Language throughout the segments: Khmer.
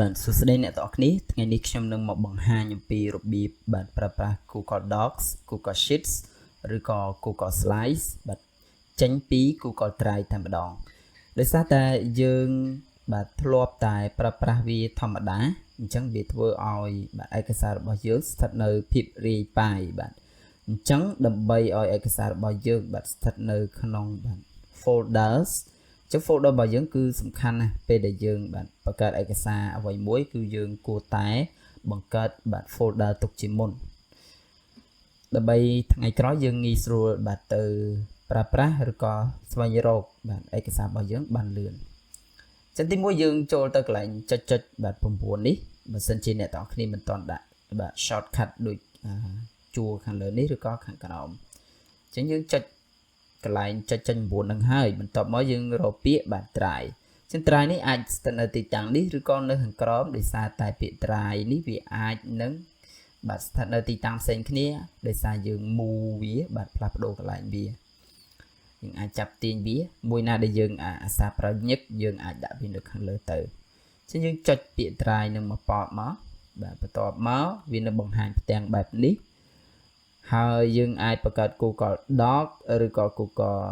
បាទសួស្តីអ្នកទាំងអស់គ្នាថ្ងៃនេះខ្ញុំនឹងមកបង្ហាញអំពីរបៀបបាទប្រើប្រាស់ Google Docs Google Sheets ឬក៏ Google Slides បាទចេញពី Google Drive តែម្ដងដោយសារតែយើងបាទធ្លាប់តែប្រើប្រាស់វាធម្មតាអញ្ចឹងវាធ្វើឲ្យបាទឯកសាររបស់យើងស្ថិតនៅភាពរាយប៉ាយបាទអញ្ចឹងដើម្បីឲ្យឯកសាររបស់យើងបាទស្ថិតនៅក្នុងបាទ folders folder របស់យើងគឺសំខាន់ណាស់ពេលដែលយើងបាទបង្កើតឯកសារអ្វីមួយគឺយើងគួរតែបង្កើតបាទ folder ទុកជាមុនដើម្បីថ្ងៃក្រោយយើងងាយស្រួលបាទទៅប្រើប្រាស់ឬក៏ស្វែងរកបាទឯកសាររបស់យើងបានលឿនចឹងទីមួយយើងចូលទៅកន្លែងចុចបាទ9នេះបើសិនជាអ្នកទាំងគ្នាមិនទាន់ដាក់បាទ shortcut ដូចជួរខាងលើនេះឬក៏ខាងក្រោមចឹងយើងចុចកន្លែងចុច9នឹងហើយបន្ទាប់មកយើងរកពាក្យបាទ try ចឹង try នេះអាចស្ថិតនៅទីតាំងនេះឬក៏នៅខាងក្រោមដោយសារតែពាក្យ try នេះវាអាចនឹងបាទស្ថិតនៅទីតាំងផ្សេងគ្នាដោយសារយើង move វាបាទផ្លាស់ប្ដូរកន្លែងវាយើងអាចចាប់ទាញវាមួយណាដែលយើងអាសាប្រើញឹកយើងអាចដាក់វានៅខាងលើទៅចឹងយើងចុចពាក្យ try នឹងមកប៉បមកបាទបន្ទាប់មកវានឹងបង្ហាញផ្ទាំងបែបនេះហើយយើងអាចបង្កើត Google Doc ឬក៏ Google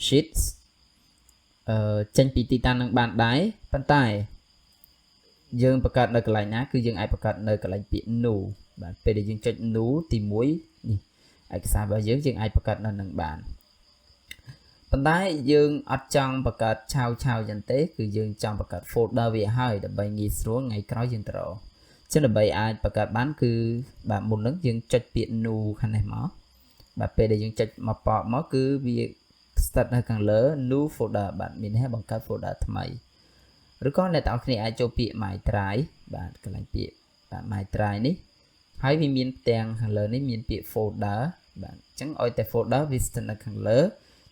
Sheets ចេញពីទីតាំងនឹងបានដែរប៉ុន្តែយើងបង្កើតនៅកន្លែងណាគឺយើងអាចបង្កើតនៅកន្លែងពាក្យ new បាទពេលដែលយើងចុច new ទី1នេះឯកសាររបស់យើងអាចបង្កើតនៅនឹងបានប៉ុន្តែយើងអត់ចង់បង្កើតឆាវចឹងទេគឺយើងចង់បង្កើត folder វាហើយដើម្បីងាយស្រួលថ្ងៃក្រោយយើងទៅរកចឹងដើម្បីអាចបង្កើតបានគឺបាទមុននឹងយើងចុចពាក្យ new ខាងនេះមកបាទពេលដែលយើងចុចមកប៉បមកគឺវាស្ថិតនៅខាងលើ new folder បាទមានន័យថាបង្កើត folder ថ្មីឬក៏អ្នកទាំងអស់គ្នាអាចចូលពាក្យ my try បាទកន្លែងពាក្យបាទ my try នេះហើយវាមានផ្ទាំងខាងលើនេះមានពាក្យ folder បាទអញ្ចឹងឲ្យតែ folder វាស្ថិតនៅខាងលើ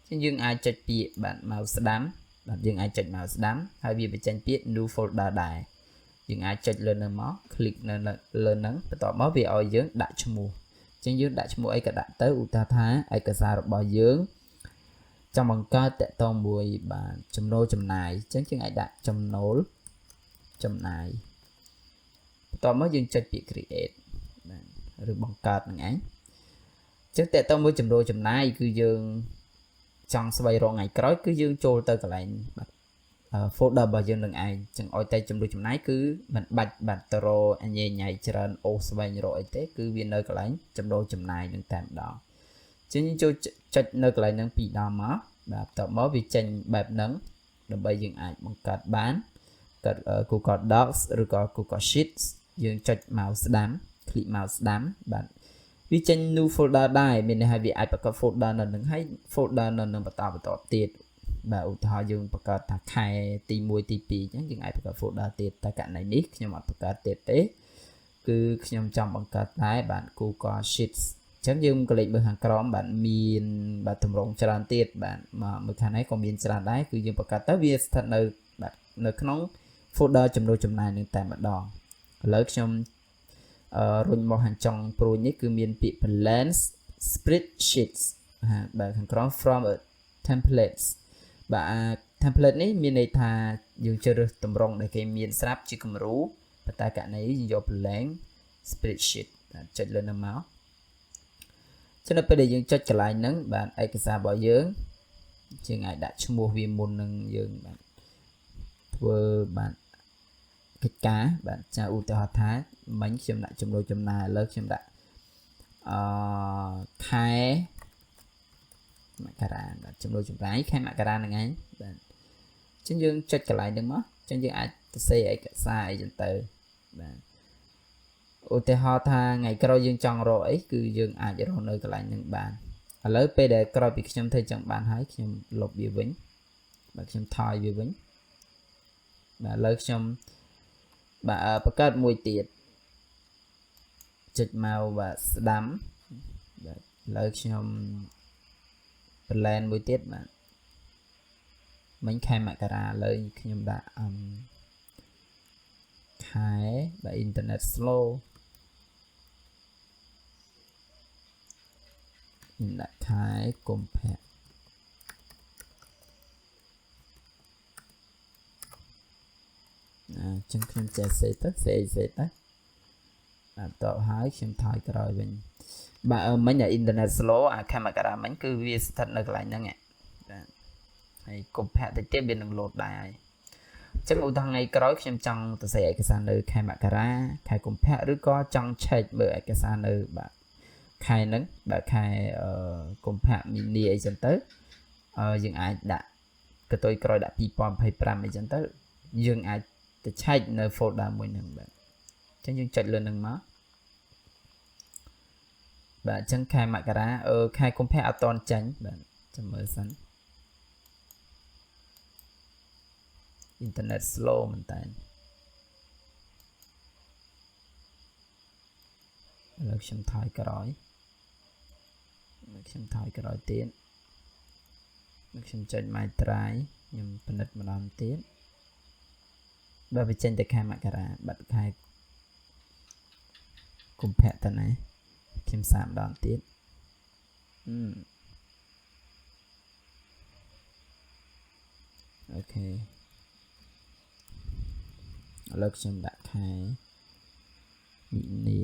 ចឹងយើងអាចចុចពាក្យបាទ mouse ស្ដាំបាទយើងអាចចុច mouse ស្ដាំហើយវាបញ្ចេញពាក្យ new folder ដែរយើងអាចចុចលើនឹងមក click នៅលើនឹងបន្ទាប់មកវាឲ្យយើងដាក់ឈ្មោះអញ្ចឹងយើងដាក់ឈ្មោះអីក៏ដាក់ទៅឧទាហរណ៍ថាឯកសាររបស់យើងចង់បង្កើតតកតងមួយបាទចំណូលចំណាយអញ្ចឹងយើងអាចដាក់ចំណូលចំណាយបន្ទាប់មកយើងចុចពាក្យ create បាទឬបង្កើតនឹងឯងអញ្ចឹងតកតងមួយចំណូលចំណាយគឺយើងចង់ស្វែងរកថ្ងៃក្រោយគឺយើងចូលទៅកន្លែងបាទfolder របស់យើងនឹងឯងចឹងឲ្យតែចំណុចចំណាយគឺមិនបាច់បាទទៅរកអញញ៉ៃច្រើនអូសស្វែងរកអីទេគឺវានៅកន្លែងចំណូលចំណាយនឹងតែម្ដងចឹងចូលចុចនៅកន្លែងហ្នឹងពីរដងមកបាទបន្ទាប់មកវាចេញបែបហ្នឹងដើម្បីយើងអាចបង្កើតបានកើត Google Docs ឬក៏ Google Sheets យើងចុច mouse ស្ដាំ click mouse ស្ដាំបាទវាចេញ new folder ដែរមានន័យថាវាអាចបង្កើត folder នៅនឹងហើយ folder នៅនឹងបន្តទៀតបាទឧទាហរណ៍យើងបង្កើតថាខែទី1ទី2អញ្ចឹងយើងអាចបង្កើត folder ទៀតតែករណីនេះខ្ញុំអត់បង្កើតទៀតទេគឺខ្ញុំចង់បង្កើតតែបាទ Google Sheets អញ្ចឹងយើងក៏លេខមើលខាងក្រោមបាទមានបាទទម្រង់ច្រើនទៀតបាទមកមើលខាងនេះក៏មានច្រើនដែរគឺយើងបង្កើតទៅវាស្ថិតនៅបាទនៅក្នុង folder ចំណូលចំណាយនឹងតែម្ដងឥឡូវខ្ញុំរុញមកខាងចុងព្រួយនេះគឺមានពាក្យ balance spreadsheets បាទខាងក្រោម from a templates បាទ template នេះមានន័យថាយើងជ្រើសរើសទម្រង់ដែលគេមានស្រាប់ជាគំរូប៉ុន្តែករណីយើងយក blank spreadsheet ចុចលើនឹងមកចឹងដល់ពេលដែលយើងចុចកន្លែងហ្នឹងបាទឯកសាររបស់យើងអាចដាក់ឈ្មោះវាមុននឹងយើងបាទធ្វើបាទកិច្ចការបាទចាឧទាហរណ៍ថាមិញខ្ញុំដាក់ចំណូលចំណាយឥឡូវខ្ញុំដាក់ខែមករាបាទចំណូលចំណាយខែមករាហ្នឹងឯងបាទអញ្ចឹងយើងចុចកន្លែងហ្នឹងមកអញ្ចឹងយើងអាចសរសេរឯកសារអីចឹងទៅបាទឧទាហរណ៍ថាថ្ងៃក្រោយយើងចង់រកអីគឺយើងអាចរកនៅកន្លែងហ្នឹងបានឥឡូវពេលដែលក្រោយពីខ្ញុំធ្វើចឹងបានហើយខ្ញុំលុបវាវិញបាទខ្ញុំថយវាវិញបាទឥឡូវខ្ញុំបាទបង្កើតមួយទៀតចុចមកបាទស្ដាំបាទឥឡូវខ្ញុំ plan មួយទៀតបាទមិញខែមករាឥឡូវខ្ញុំដាក់ខែបាទ internet slow ខ្ញុំដាក់ខែកុម្ភៈ ចឹងខ្ញុំចេះសេទៅសេទៅបាទតបហើយខ្ញុំថយក្រោយវិញបាទមិញ internet slow អា camera មិញគឺវាស្ថិតនៅកន្លែងហ្នឹងបាទហើយកុំភាក់តិចទៀតវានឹង load ដែរហើយអញ្ចឹងឧទាហរណ៍ថ្ងៃក្រោយខ្ញុំចង់ទៅសេឯកសារនៅខែមករាខែកុម្ភៈឬក៏ចង់ check មើលឯកសារនៅបាទខែហ្នឹងបាទខែកុម្ភៈមីនាអីចឹងទៅយើងអាចដាក់កតុយក្រោយដាក់2025អីចឹងទៅយើងអាចទៅ check នៅ folder មួយហ្នឹងបាទអញ្ចឹងយើងចុចលើនឹងមកបាទអញ្ចឹងខែមករាខែកុម្ភៈអត់តន់ចាញ់បាទចាំមើលសិន internet slow មែនតើឥឡូវខ្ញុំថយក្រោយទៀតខ្ញុំចុច my try ខ្ញុំពិនិត្យម្ដងទៀតបាទវាចេញទៅខែមករាបាទខែកុម្ភៈតើណាខ្ញុំសាកម្ដងទៀតអូខេឥឡូវខ្ញុំដាក់ខែមីនា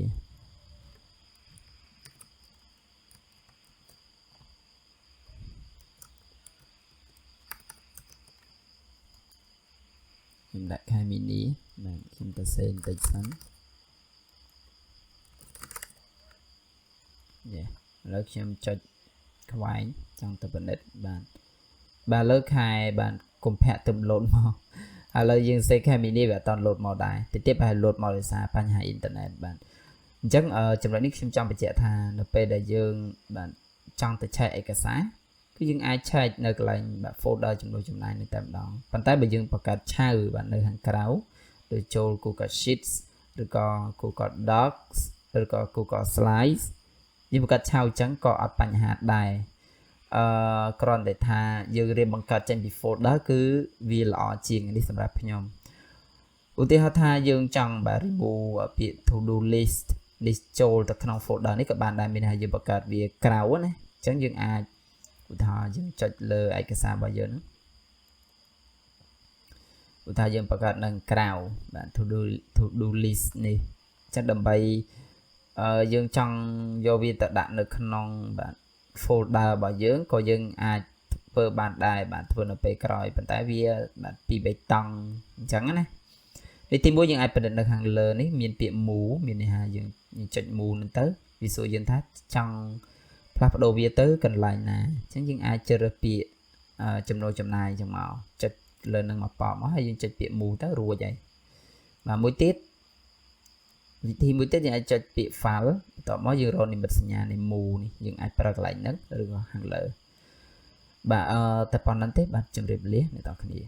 ខ្ញុំដាក់ខែមីនីបាទខ្ញុំទៅសេបន្តិចសិនយេឥឡូវខ្ញុំចុចខ្វែងចង់ទៅពិនិត្យបាទលើខែបាទកុម្ភៈទៅលោតមកឥឡូវយើងសេខែមីនីវាអត់តលោតមកដែរតិចទៀតប្រហែលលោតមកដោយសារបញ្ហាអ៊ីនធឺណិតបាទអញ្ចឹងចំណុចនេះខ្ញុំចង់បញ្ជាក់ថានៅពេលដែលយើងបាទចង់ទៅឆែកឯកសារគឺយើងអាចឆែកនៅកន្លែងបាទ folder ចំនួនចំណាយនៅតែម្ដងប៉ុន្តែបើយើងបង្កើតឆៅបាទនៅខាងក្រៅដូចចូល Google Sheets ឬក៏ Google Docs ឬក៏ Google Slides យើងបង្កើតឆៅអញ្ចឹងក៏អត់បញ្ហាដែរគ្រាន់តែថាយើងរៀនបង្កើតចេញពី folder គឺវាល្អជាងនេះសម្រាប់ខ្ញុំឧទាហរណ៍ថាយើងចង់បាទ remove ពាក្យ to do list ចូលទៅក្នុង folder នេះក៏បានដែរមានថាយើងបង្កើតវាក្រៅណាអញ្ចឹងយើងអាចឧទាហរណ៍យើងចុចលើឯកសាររបស់យើងឧទាហរណ៍យើងបង្កើតនៅក្រៅបាទ to do list នេះអញ្ចឹងដើម្បីយើងចង់យកវាទៅដាក់នៅក្នុងបាទ folder របស់យើងក៏យើងអាចធ្វើបានដែរបាទធ្វើនៅពេលក្រោយប៉ុន្តែវាបាទពីបេតុងអញ្ចឹងណានេះទីមួយយើងអាចពិនិត្យនៅខាងលើនេះមានពាក្យ move មានន័យថាយើងចុច move ហ្នឹងទៅវាសួរយើងថាចង់ផ្លាស់ប្ដូរវាទៅកន្លែងណាអញ្ចឹងយើងអាចជ្រើសរើសពាក្យចំណូលចំណាយអញ្ចឹងមកចុចលើនឹងមកប៉បមកហើយយើងចុចពាក្យ move ទៅរួចហើយបាទមួយទៀតវិធីមួយទៀតយើងអាចចុចពាក្យ file បន្ទាប់មកយើងរកនិមិត្តសញ្ញានៃ move នេះយើងអាចប្រើកន្លែងហ្នឹងឬក៏ខាងលើបាទតែប៉ុណ្្នឹងទេបាទជម្រាបលាអ្នកទាំងគ្នា